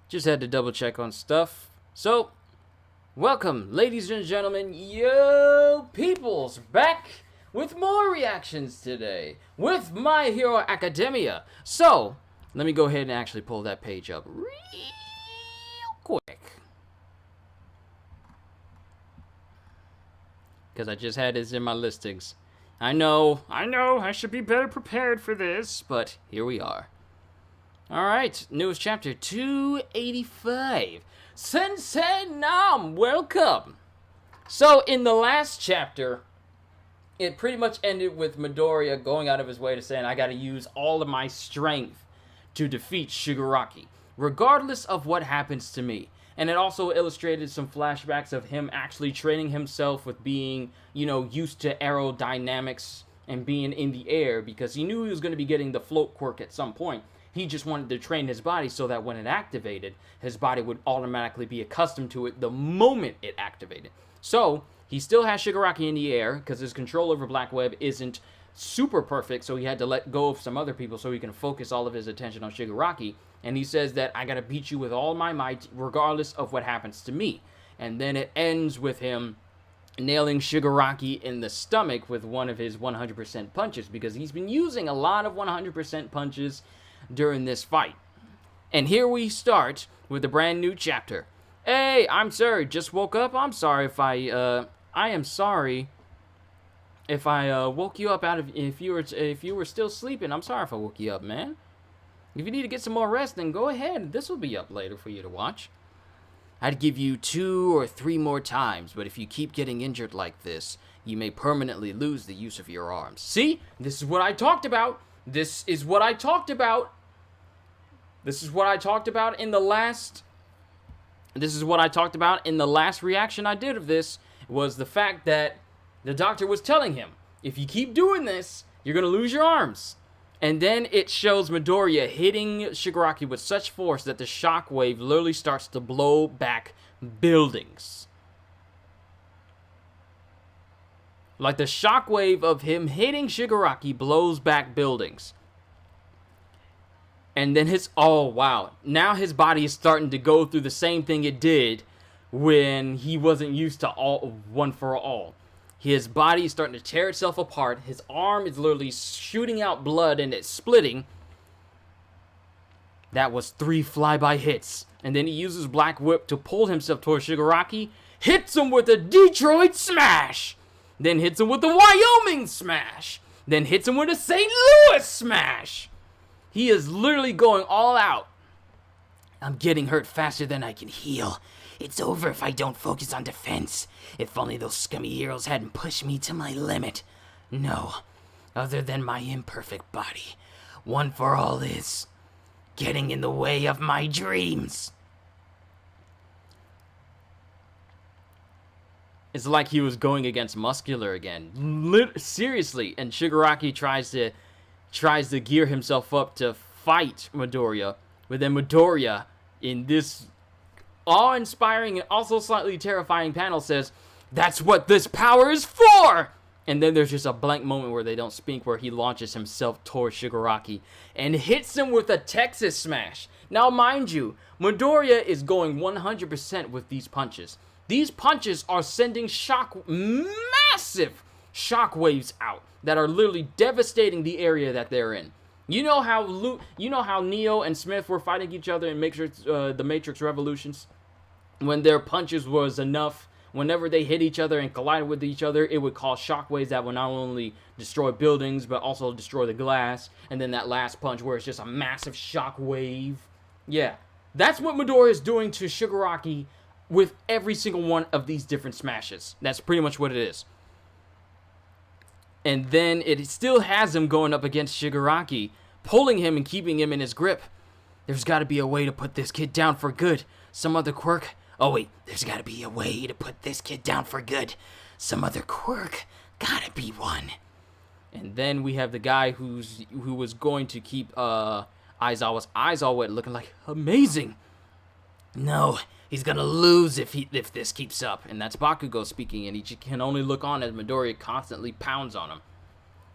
Just had to double check on stuff. So, welcome, ladies and gentlemen, yo peoples, back with more reactions today with My Hero Academia. So, let me go ahead and actually pull that page up real quick. Because I just had this in my listings. I know, I should be better prepared for this, but here we are. Alright, newest chapter 285. Sensei Nam, welcome! So, in the last chapter, it pretty much ended with Midoriya going out of his way to saying, I gotta use all of my strength to defeat Shigaraki, regardless of what happens to me. And it also illustrated some flashbacks of him actually training himself with being, used to aerodynamics and being in the air, because he knew he was going to be getting the float quirk at some point. He just wanted to train his body so that when it activated, his body would automatically be accustomed to it the moment it activated. So, he still has Shigaraki in the air, because his control over Black Web isn't super perfect, so he had to let go of some other people so he can focus all of his attention on Shigaraki. And he says that I gotta beat you with all my might, regardless of what happens to me. And then it ends with him nailing Shigaraki in the stomach with one of his 100% punches, because he's been using a lot of 100% punches during this fight. And here we start with a brand new chapter. Hey, I'm sorry, just woke up. I'm sorry if I am sorry if I woke you up out of, if you were still sleeping. I'm sorry if I woke you up, man. If you need to get some more rest, then go ahead. This will be up later for you to watch. I'd give you 2 or 3 more times, but if you keep getting injured like this, you may permanently lose the use of your arms. See? This is what I talked about. This is what I talked about. This is what I talked about in the last... This is what I talked about in the last reaction I did of this, was the fact that the doctor was telling him, if you keep doing this, you're going to lose your arms. And then it shows Midoriya hitting Shigaraki with such force that the shockwave literally starts to blow back buildings. Like the shockwave of him hitting Shigaraki blows back buildings. And then oh wow, now his body is starting to go through the same thing it did when he wasn't used to One for All. His body is starting to tear itself apart. His arm is literally shooting out blood and it's splitting. That was 3 flyby hits. And then he uses Black Whip to pull himself towards Shigaraki. Hits him with a Detroit Smash. Then hits him with a Wyoming Smash. Then hits him with a St. Louis Smash. He is literally going all out. I'm getting hurt faster than I can heal. It's over if I don't focus on defense. If only those scummy heroes hadn't pushed me to my limit. No, other than my imperfect body, One for All is getting in the way of my dreams. It's like he was going against Muscular again. Seriously, and Shigaraki tries to gear himself up to fight Midoriya, but then Midoriya, in this awe-inspiring and also slightly terrifying panel, says, that's what this power is for! And then there's just a blank moment where they don't speak, where he launches himself towards Shigaraki and hits him with a Texas Smash. Now, mind you, Midoriya is going 100% with these punches. These punches are sending massive shockwaves out that are literally devastating the area that they're in. You know how Neo and Smith were fighting each other in the Matrix Revolutions? When their punches was enough, whenever they hit each other and collided with each other, it would cause shockwaves that would not only destroy buildings, but also destroy the glass. And then that last punch where it's just a massive shockwave. Yeah, that's what Midoriya is doing to Shigaraki with every single one of these different smashes. That's pretty much what it is. And then it still has him going up against Shigaraki, pulling him and keeping him in his grip. There's got to be a way to put this kid down for good. Some other quirk. Oh wait, there's got to be a way to put this kid down for good. Some other quirk. Gotta be one. And then we have the guy who was going to keep Aizawa's eyes all wet, looking like amazing. No, he's gonna lose if this keeps up. And that's Bakugo speaking, and he can only look on as Midoriya constantly pounds on him.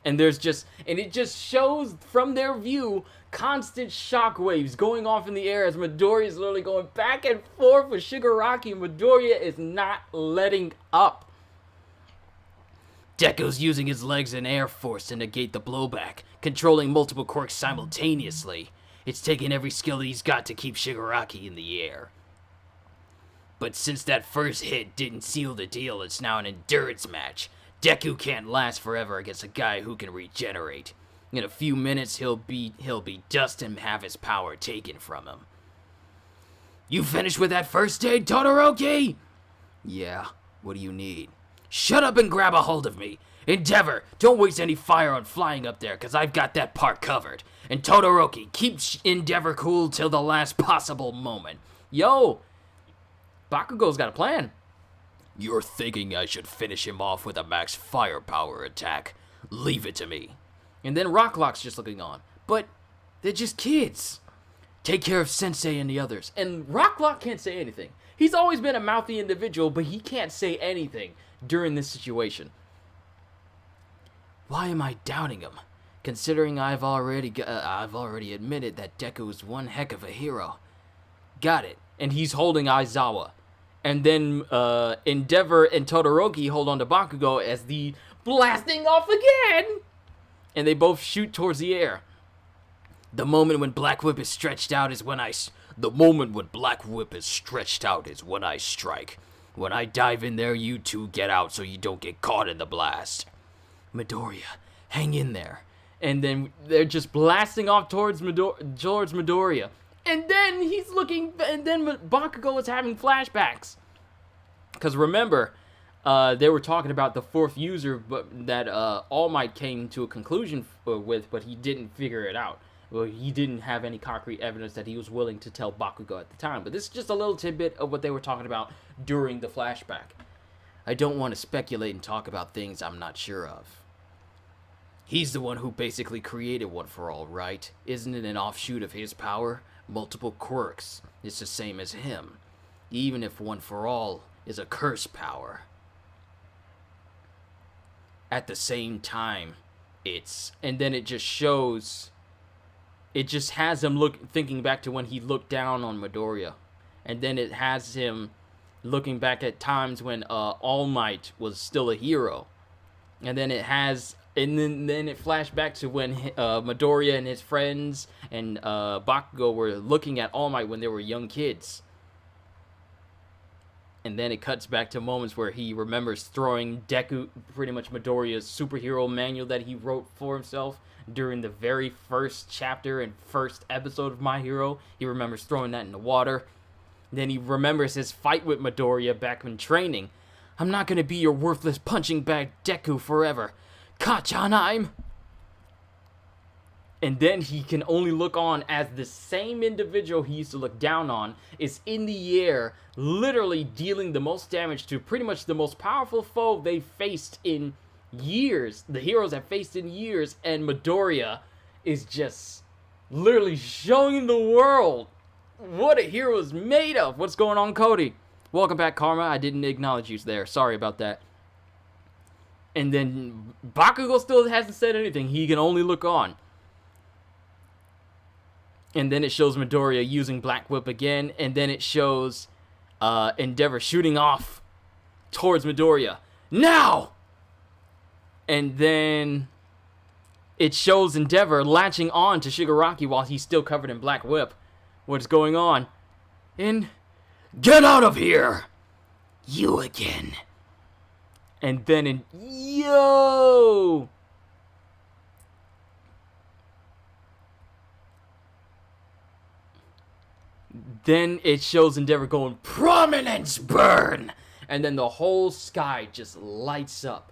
And it just shows from their view constant shockwaves going off in the air as Midoriya is literally going back and forth with Shigaraki. Midoriya is not letting up. Deku's using his legs and air force to negate the blowback, controlling multiple quirks simultaneously. It's taking every skill that he's got to keep Shigaraki in the air. But since that first hit didn't seal the deal, it's now an endurance match. Deku can't last forever against a guy who can regenerate. In a few minutes, he'll be dust and have his power taken from him. You finished with that first aid, Todoroki? Yeah, what do you need? Shut up and grab a hold of me. Endeavor, don't waste any fire on flying up there, cause I've got that part covered. And Todoroki, keep Endeavor cool till the last possible moment. Yo, Bakugo's got a plan. You're thinking I should finish him off with a max firepower attack. Leave it to me. And then Rocklock's just looking on. But they're just kids. Take care of Sensei and the others. And Rocklock can't say anything. He's always been a mouthy individual, but he can't say anything during this situation. Why am I doubting him? Considering I've already admitted that Deku is one heck of a hero. Got it. And he's holding Aizawa. And then Endeavor and Todoroki hold on to Bakugo as the blasting off again. And they both shoot towards the air. The moment when Black Whip is stretched out is when I strike. When I dive in there, you two get out so you don't get caught in the blast. Midoriya, hang in there. And then they're just blasting off towards Midoriya. And then Bakugo is having flashbacks. Because remember, they were talking about the fourth user that All Might came to a conclusion with, but he didn't figure it out. Well, he didn't have any concrete evidence that he was willing to tell Bakugo at the time. But this is just a little tidbit of what they were talking about during the flashback. I don't want to speculate and talk about things I'm not sure of. He's the one who basically created One For All, right? Isn't it an offshoot of his power? Multiple quirks. It's the same as him. Even if One For All is a curse power. At the same time, and then it just shows, it just has him thinking back to when he looked down on Midoriya. And then it has him looking back at times when All Might was still a hero. And then it flashed back to when Midoriya and his friends and Bakugo were looking at All Might when they were young kids. And then it cuts back to moments where he remembers throwing Deku, pretty much Midoriya's superhero manual that he wrote for himself during the very first chapter and first episode of My Hero. He remembers throwing that in the water. Then he remembers his fight with Midoriya back when training. I'm not going to be your worthless punching bag Deku forever. Kachanime! And then he can only look on as the same individual he used to look down on is in the air, literally dealing the most damage to pretty much the most powerful foe they faced in years. The heroes have faced in years, and Midoriya is just literally showing the world what a hero is made of. What's going on, Cody? Welcome back, Karma. I didn't acknowledge you there. Sorry about that. And then Bakugo still hasn't said anything. He can only look on. And then it shows Midoriya using Black Whip again. And then it shows Endeavor shooting off towards Midoriya. Now! And then it shows Endeavor latching on to Shigaraki while he's still covered in Black Whip. What's going on? Get out of here! You again. And then yo! Then it shows Endeavor going, Prominence Burn! And then the whole sky just lights up.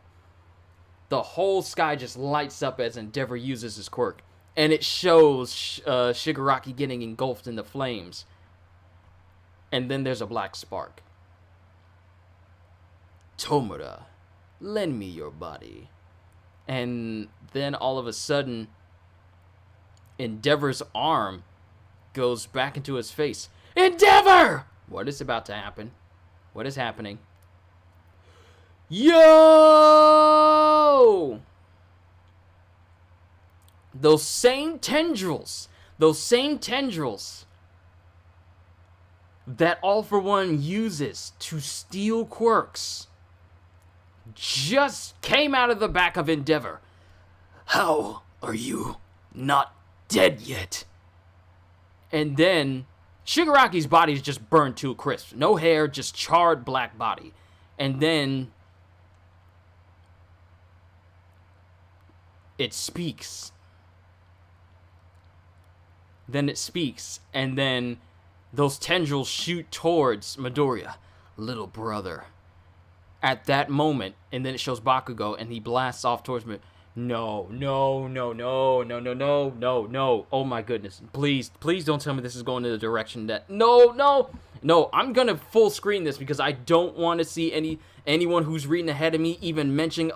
The whole sky just lights up as Endeavor uses his quirk. And it shows Shigaraki getting engulfed in the flames. And then there's a black spark. Tomura, lend me your body. And then all of a sudden, Endeavor's arm goes back into his face. Endeavor! What is about to happen? What is happening? Yo! those same tendrils that All For One uses to steal quirks just came out of the back of Endeavor. How are you not dead yet? And then Shigaraki's body is just burned to a crisp. No hair, just charred black body. And then it speaks. And then those tendrils shoot towards Midoriya. Little brother. At that moment, and then it shows Bakugo, and he blasts off towards me. No. Oh my goodness. Please don't tell me this is going in the direction that... No. I'm going to full screen this because I don't want to see anyone who's reading ahead of me even mention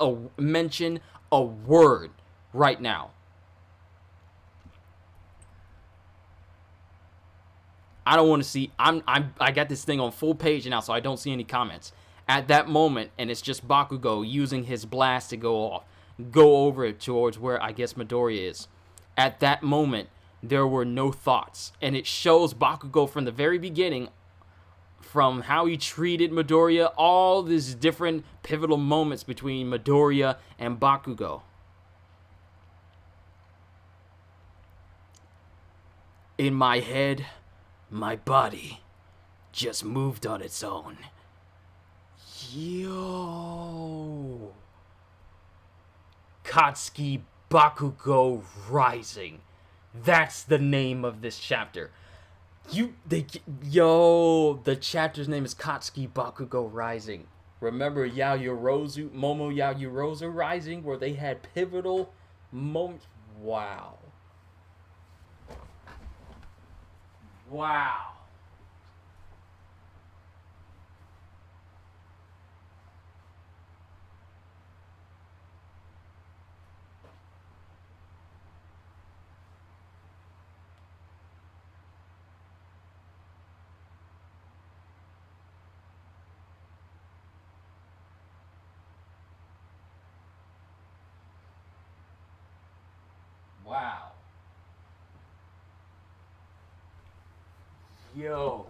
a word right now. I don't want to see... I got this thing on full page now, so I don't see any comments. At that moment, and it's just Bakugo using his blast to go over towards where I guess Midoriya is. At that moment, there were no thoughts. And it shows Bakugo from the very beginning, from how he treated Midoriya, all these different pivotal moments between Midoriya and Bakugo. In my head, my body just moved on its own. Yo. Katsuki Bakugo Rising. That's the name of this chapter. The chapter's name is Katsuki Bakugo Rising. Remember Momo Yaoyorozu Rising, where they had pivotal moments? Wow. Wow. Yo.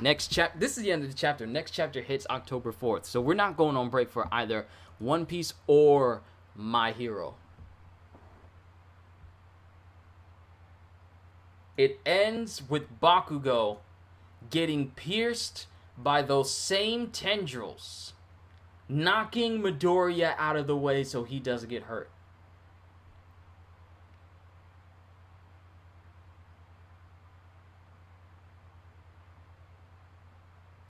This is the end of the chapter. Next chapter hits October 4th. So we're not going on break for either One Piece or My Hero. It ends with Bakugo getting pierced by those same tendrils, knocking Midoriya out of the way so he doesn't get hurt.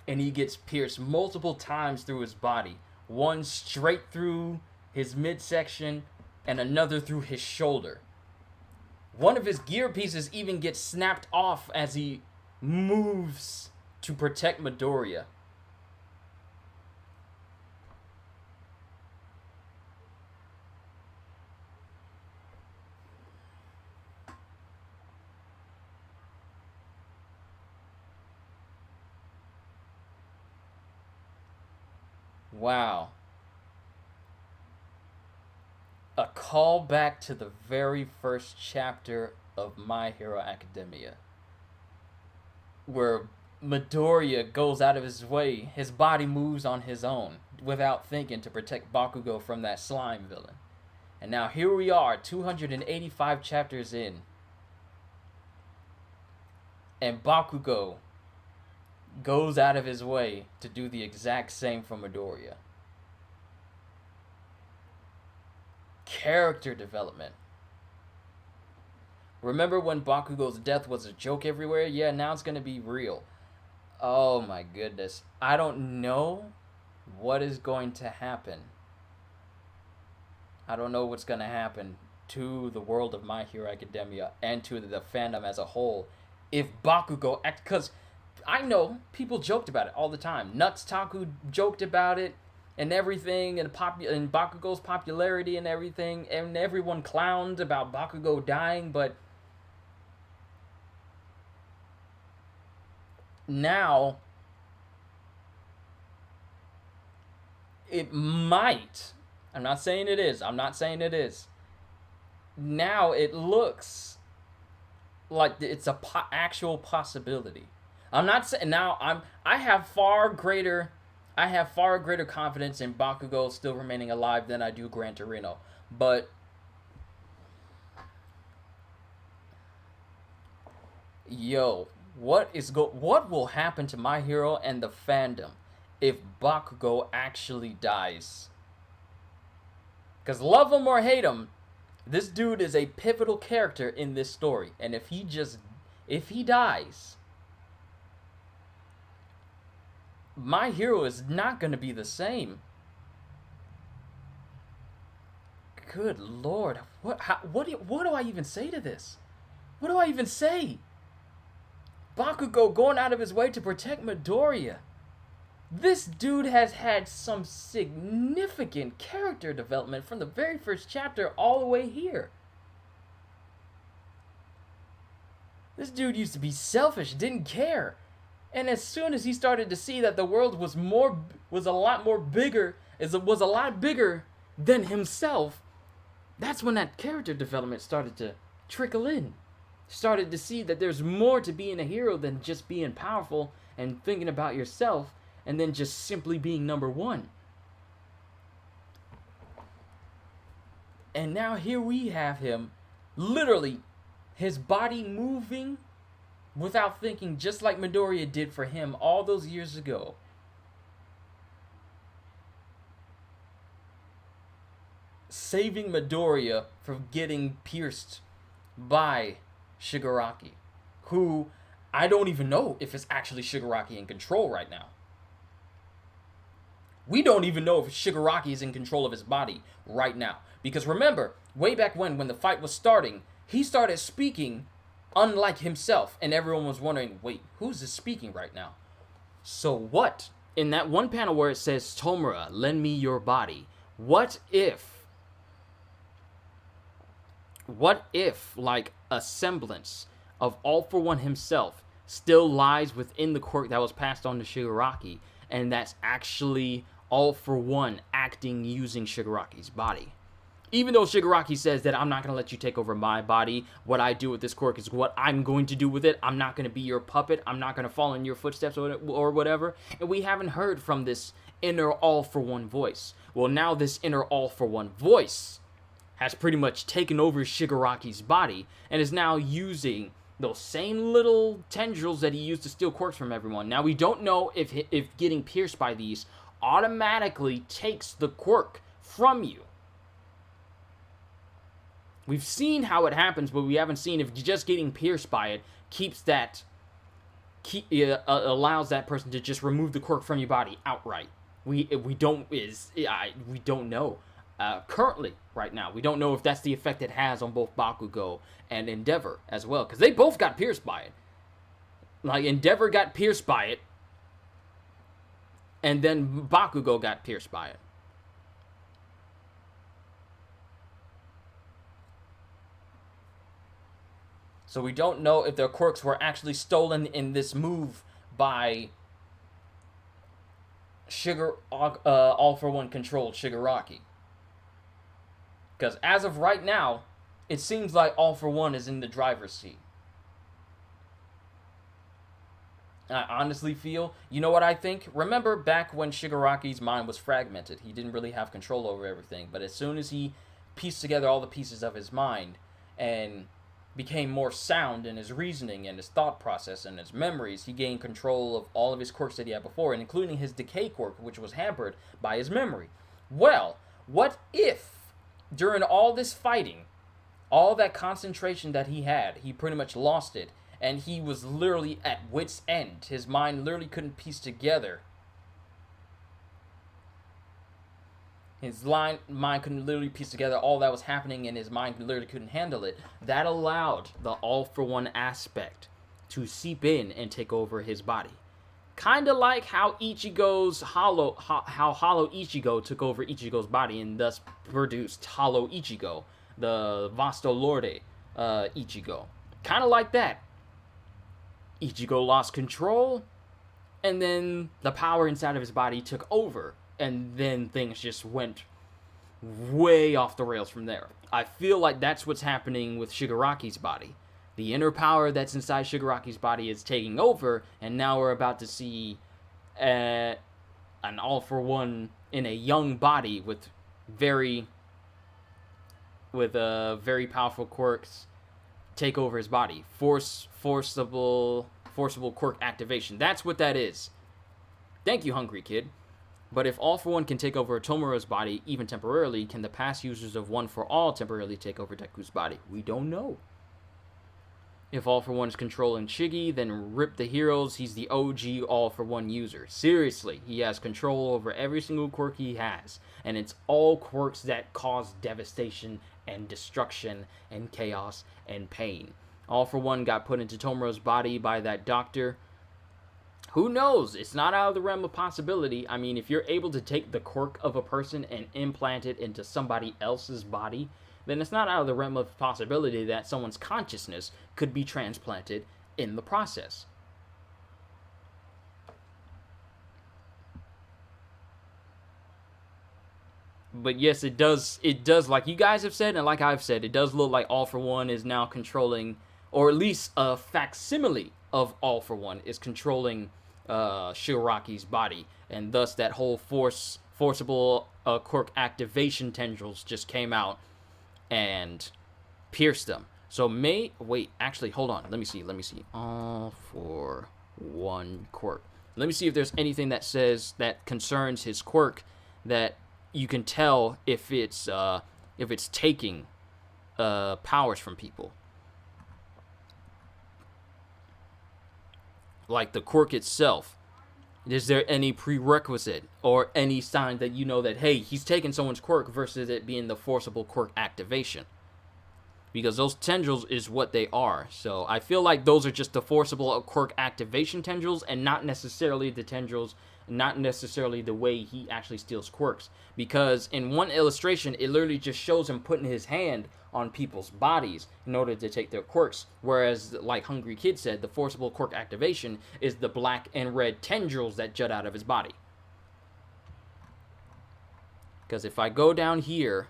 And he gets pierced multiple times through his body. One straight through his midsection, and another through his shoulder. One of his gear pieces even gets snapped off as he moves to protect Midoriya. Wow. A callback to the very first chapter of My Hero Academia, where Midoriya goes out of his way, his body moves on his own, without thinking, to protect Bakugo from that slime villain. And now here we are, 285 chapters in, and Bakugo goes out of his way to do the exact same for Midoriya. Character development. Remember when Bakugo's death was a joke everywhere? Yeah, now it's gonna be real. Oh my goodness. I don't know what is going to happen. I don't know what's gonna happen to the world of My Hero Academia and to the fandom as a whole if Bakugo because I know people joked about it all the time. Nuts Taku joked about it and everything, and Bakugo's popularity and everything, and everyone clowned about Bakugo dying, but now it might, I'm not saying it is, now it looks like it's a actual possibility. I'm not saying now. I have far greater confidence in Bakugo still remaining alive than I do Gran Torino. But yo, what will happen to My Hero and the fandom if Bakugo actually dies? Because love him or hate him, this dude is a pivotal character in this story, and if he dies, My Hero is not going to be the same. Good Lord, what do I even say to this? What do I even say? Bakugo going out of his way to protect Midoriya. This dude has had some significant character development from the very first chapter all the way here. This dude used to be selfish, didn't care. And as soon as he started to see that the world was a lot bigger than himself, that's when that character development started to trickle in. Started to see that there's more to being a hero than just being powerful and thinking about yourself and then just simply being number one. And now here we have him, literally, his body moving without thinking, just like Midoriya did for him all those years ago. Saving Midoriya from getting pierced by Shigaraki, who I don't even know if it's actually Shigaraki in control right now. We don't even know if Shigaraki is in control of his body right now. Because remember, way back when the fight was starting, he started speaking unlike himself, and everyone was wondering, wait, who's this speaking right now? So what? In that one panel where it says, Tomura, lend me your body, what if, like, a semblance of All For One himself still lies within the quirk that was passed on to Shigaraki, and that's actually All For One acting using Shigaraki's body? Even though Shigaraki says that I'm not going to let you take over my body, what I do with this quirk is what I'm going to do with it. I'm not going to be your puppet. I'm not going to follow in your footsteps or whatever. And we haven't heard from this inner All For One voice. Well, now this inner All For One voice has pretty much taken over Shigaraki's body and is now using those same little tendrils that he used to steal quirks from everyone. Now, we don't know if getting pierced by these automatically takes the quirk from you. We've seen how it happens, but we haven't seen if just getting pierced by it allows that person to just remove the quirk from your body outright. We don't know. Currently, right now, we don't know if that's the effect it has on both Bakugo and Endeavor as well, because they both got pierced by it. Like, Endeavor got pierced by it, and then Bakugo got pierced by it. So we don't know if their quirks were actually stolen in this move by All For One controlled Shigaraki. Because as of right now, it seems like All For One is in the driver's seat. I honestly feel, you know what I think? Remember back when Shigaraki's mind was fragmented, he didn't really have control over everything. But as soon as he pieced together all the pieces of his mind and became more sound in his reasoning and his thought process and his memories, he gained control of all of his quirks that he had before, and including his decay quirk, which was hampered by his memory. Well, what if during all this fighting, all that concentration that he had, he pretty much lost it, and he was literally at wit's end. His mind literally couldn't piece together. His mind couldn't literally piece together all that was happening, and his mind literally couldn't handle it. That allowed the All For One aspect to seep in and take over his body. Kind of like how Hollow Ichigo took over Ichigo's body and thus produced Hollow Ichigo, the Vasto Lorde Ichigo. Kind of like that. Ichigo lost control, and then the power inside of his body took over, and then things just went way off the rails from there. I feel like that's what's happening with Shigaraki's body. The inner power that's inside Shigaraki's body is taking over, and now we're about to see an All For One in a young body with very powerful quirks take over his body. Forcible quirk activation. That's what that is. Thank you, Hungry Kid. But if All For One can take over Tomura's body, even temporarily, can the past users of One For All temporarily take over Deku's body? We don't know. If All For One is controlling Shiggy, then rip the heroes, he's the OG All For One user. Seriously, he has control over every single quirk he has. And it's all quirks that cause devastation and destruction and chaos and pain. All For One got put into Tomura's body by that doctor. Who knows? It's not out of the realm of possibility. I mean, if you're able to take the quirk of a person and implant it into somebody else's body, then it's not out of the realm of possibility that someone's consciousness could be transplanted in the process. But yes, it does, like you guys have said, and like I've said, it does look like All For One is now controlling, or at least a facsimile of All For One is controlling Shigaraki's body, and thus that whole forcible quirk activation tendrils just came out and pierced them. So actually, hold on. Let me see. All For One quirk. Let me see if there's anything that says that concerns his quirk that you can tell if it's taking powers from people. Like the quirk itself. Is there any prerequisite or any sign that you know that, hey, he's taking someone's quirk versus it being the forcible quirk activation? Because those tendrils is what they are. So I feel like those are just the forcible quirk activation tendrils and not necessarily the tendrils, not necessarily the way he actually steals quirks. Because in one illustration, it literally just shows him putting his hand on people's bodies in order to take their quirks. Whereas, like Hungry Kid said, the forcible quirk activation is the black and red tendrils that jut out of his body. Because if I go down here,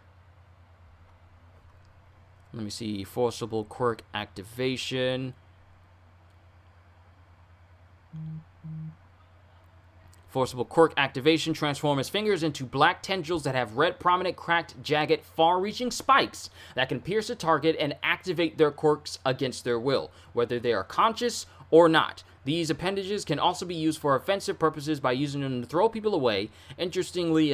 let me see, forcible quirk activation. Forcible quirk activation transform his fingers into black tendrils that have red, prominent, cracked, jagged, far-reaching spikes that can pierce a target and activate their quirks against their will, whether they are conscious or not. These appendages can also be used for offensive purposes by using them to throw people away. Interestingly,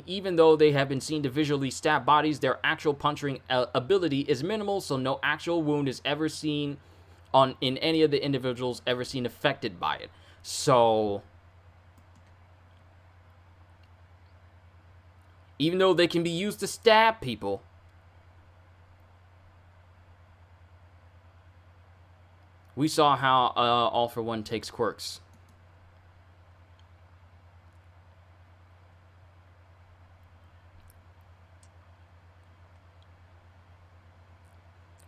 even though they have been seen to visually stab bodies, their actual puncturing ability is minimal, so no actual wound is ever seen in any of the individuals ever seen affected by it. So, even though they can be used to stab people, we saw how All For One takes quirks.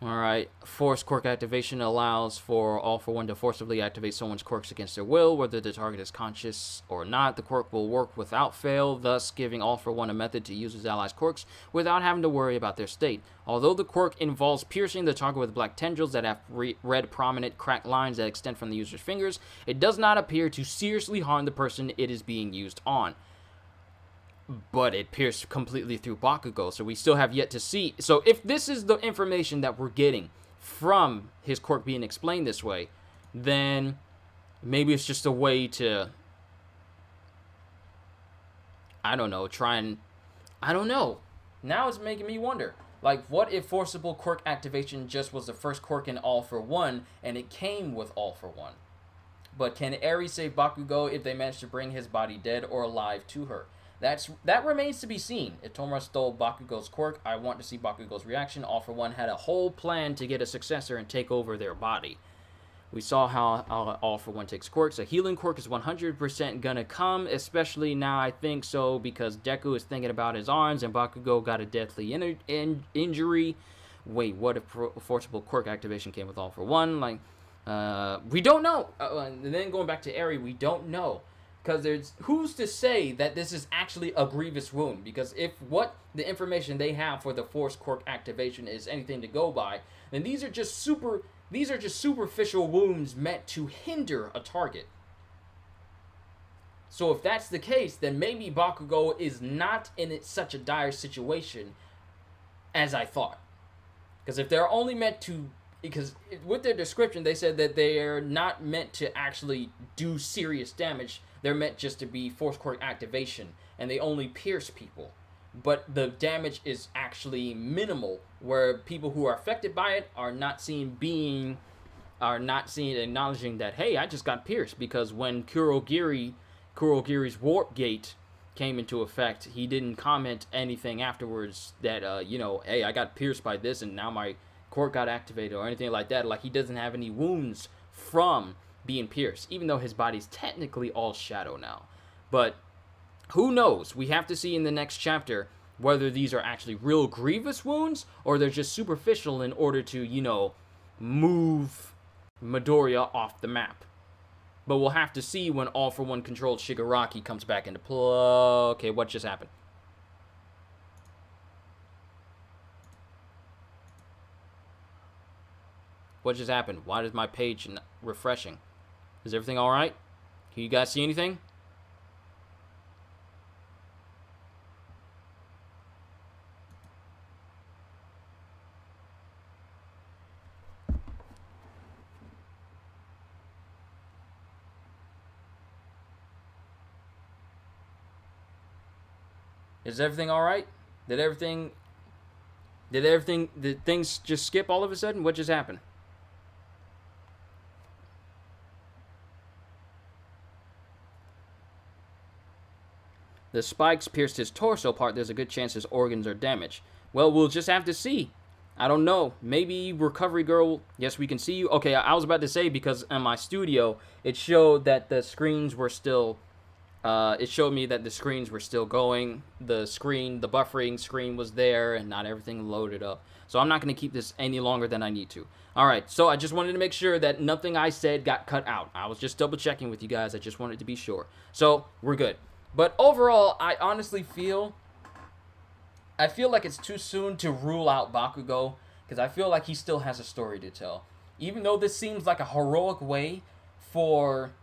Alright, force quirk activation allows for All For One to forcibly activate someone's quirks against their will, whether the target is conscious or not. The quirk will work without fail, thus giving All For One a method to use his allies' quirks without having to worry about their state. Although the quirk involves piercing the target with black tendrils that have red, prominent, cracked lines that extend from the user's fingers, it does not appear to seriously harm the person it is being used on. But it pierced completely through Bakugo, so we still have yet to see. So if this is the information that we're getting from his quirk being explained this way, then maybe it's just a way to, I don't know, I don't know. Now it's making me wonder. Like, what if forcible quirk activation just was the first quirk in All For One, and it came with All For One? But can Eri save Bakugo if they manage to bring his body dead or alive to her? That remains to be seen. If Tomura stole Bakugo's quirk, I want to see Bakugo's reaction. All For One had a whole plan to get a successor and take over their body. We saw how All For One takes quirks. A healing quirk is 100% gonna come, especially now, I think so, because Deku is thinking about his arms and Bakugo got a deathly injury. Wait, what if forcible quirk activation came with All For One? Like, we don't know. And then going back to Eri, we don't know. Because there's who's to say that this is actually a grievous wound? Because if what the information they have for the force quirk activation is anything to go by, then these are just superficial wounds meant to hinder a target. So if that's the case, then maybe Bakugo is not in such a dire situation as I thought. Because if they're only meant to, because with their description they said that they're not meant to actually do serious damage. They're meant just to be force quirk activation, and they only pierce people. But the damage is actually minimal, where people who are affected by it are not acknowledging that, hey, I just got pierced. Because when Kurogiri's warp gate came into effect, he didn't comment anything afterwards that, hey, I got pierced by this and now my quirk got activated or anything like that. Like, he doesn't have any wounds from being pierced, even though his body's technically all shadow now. But who knows? We have to see in the next chapter whether these are actually real grievous wounds or they're just superficial in order to, move Midoriya off the map. But we'll have to see when All For One controlled Shigaraki comes back into play. Okay, what just happened? What just happened? Why is my page refreshing? Is everything alright? Can you guys see anything? Is everything alright? Did things just skip all of a sudden? What just happened? The spikes pierced his torso part. There's a good chance his organs are damaged. Well, we'll just have to see. I don't know. Maybe Recovery Girl... Yes, we can see you. Okay, I was about to say, because in my studio, it showed that the screens were still... it showed me that the screens were still going. The buffering screen was there, and not everything loaded up. So I'm not going to keep this any longer than I need to. Alright, so I just wanted to make sure that nothing I said got cut out. I was just double checking with you guys. I just wanted to be sure. So, we're good. But overall, I honestly feel like it's too soon to rule out Bakugo, because I feel like he still has a story to tell. Even though this seems like a heroic way for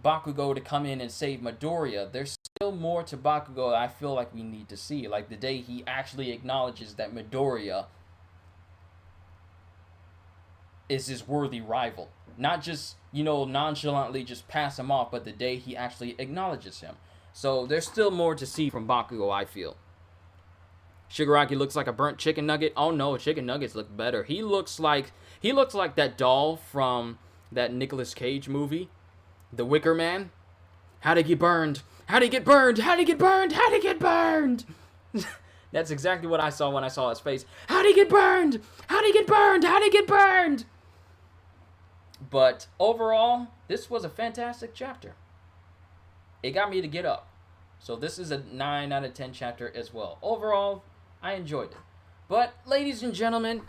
Bakugo to come in and save Midoriya, there's still more to Bakugo that I feel like we need to see. Like the day he actually acknowledges that Midoriya is his worthy rival. Not just, nonchalantly just pass him off, but the day he actually acknowledges him. So there's still more to see from Bakugo, I feel. Shigaraki looks like a burnt chicken nugget. Oh no, chicken nuggets look better. He looks like that doll from that Nicolas Cage movie, The Wicker Man. How'd he get burned? How'd he get burned? How'd he get burned? How'd he get burned? That's exactly what I saw when I saw his face. How'd he get burned? How'd he get burned? How'd he get burned? But overall, this was a fantastic chapter. It got me to get up. So this is a 9 out of 10 chapter as well. Overall, I enjoyed it. But, ladies and gentlemen,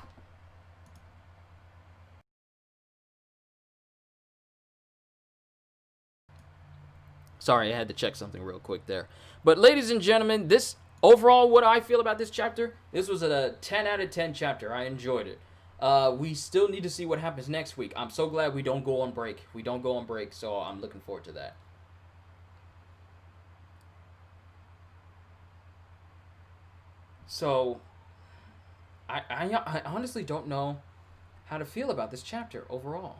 sorry, I had to check something real quick there. But, ladies and gentlemen, this overall, what I feel about this chapter, this was a 10 out of 10 chapter. I enjoyed it. We still need to see what happens next week. I'm so glad we don't go on break. So I'm looking forward to that. So, I honestly don't know how to feel about this chapter overall.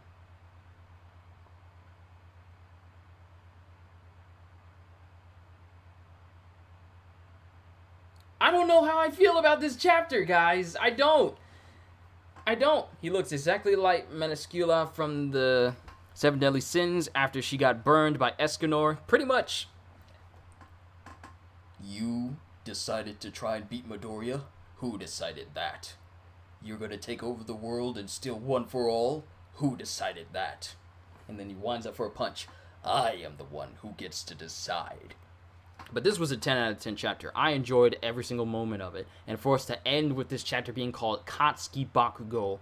I don't know how I feel about this chapter, guys. I don't. He looks exactly like Menescula from the Seven Deadly Sins after she got burned by Escanor. Pretty much. You decided to try and beat Midoriya? Who decided that? You're gonna take over the world and steal one for all? Who decided that? And then he winds up for a punch. I am the one who gets to decide. But this was a 10 out of 10 chapter. I enjoyed every single moment of it. And for us to end with this chapter being called Katsuki Bakugo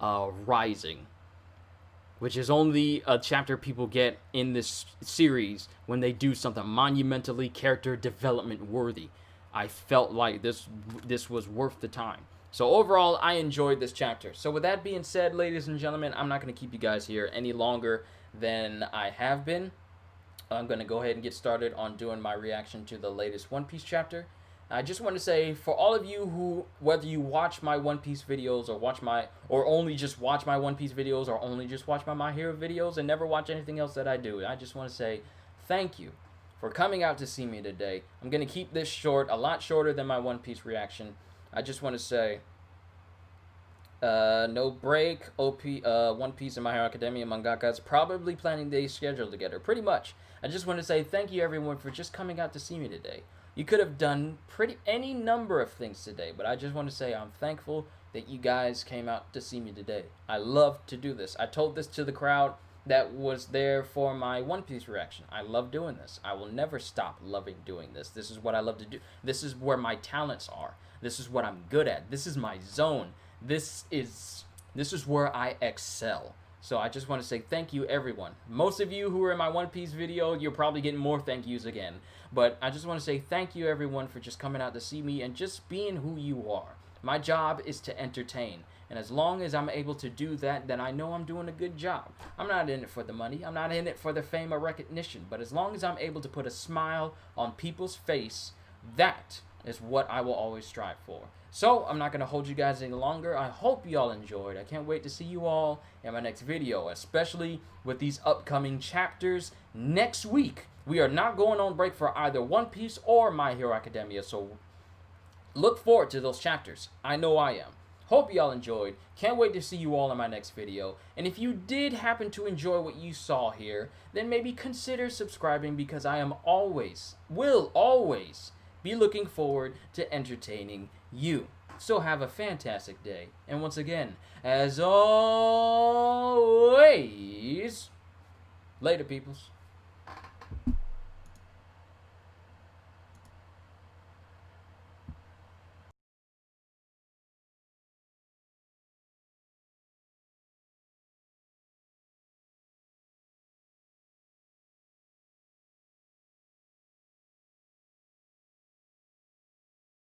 Rising. which is only a chapter people get in this series when they do something monumentally character development worthy. I felt like this was worth the time. So overall, I enjoyed this chapter. So with that being said, ladies and gentlemen, I'm not going to keep you guys here any longer than I have been. I'm going to go ahead and get started on doing my reaction to the latest One Piece chapter. I just want to say, for all of you who, whether you watch my One Piece videos or only just watch my One Piece videos or only just watch my My Hero videos and never watch anything else that I do, I just want to say thank you for coming out to see me today. I'm going to keep this short, a lot shorter than my One Piece reaction. I just want to say, no break, One Piece and My Hero Academia mangakas probably planning their schedule together, pretty much. I just want to say thank you everyone for just coming out to see me today. You could have done any number of things today, but I just want to say I'm thankful that you guys came out to see me today. I love to do this. I told this to the crowd that was there for my One Piece reaction. I love doing this. I will never stop loving doing this. This is what I love to do. This is where my talents are. This is what I'm good at. This is my zone. This is where I excel. So I just want to say thank you, everyone. Most of you who are in my One Piece video, you're probably getting more thank yous again. But I just want to say thank you, everyone, for just coming out to see me and just being who you are. My job is to entertain. And as long as I'm able to do that, then I know I'm doing a good job. I'm not in it for the money. I'm not in it for the fame or recognition. But as long as I'm able to put a smile on people's face, that is what I will always strive for. So, I'm not going to hold you guys any longer. I hope you all enjoyed. I can't wait to see you all in my next video, especially with these upcoming chapters next week. We are not going on break for either One Piece or My Hero Academia, so look forward to those chapters. I know I am. Hope y'all enjoyed. Can't wait to see you all in my next video. And if you did happen to enjoy what you saw here, then maybe consider subscribing, because I will always be looking forward to entertaining you. So have a fantastic day. And once again, as always, later, peoples.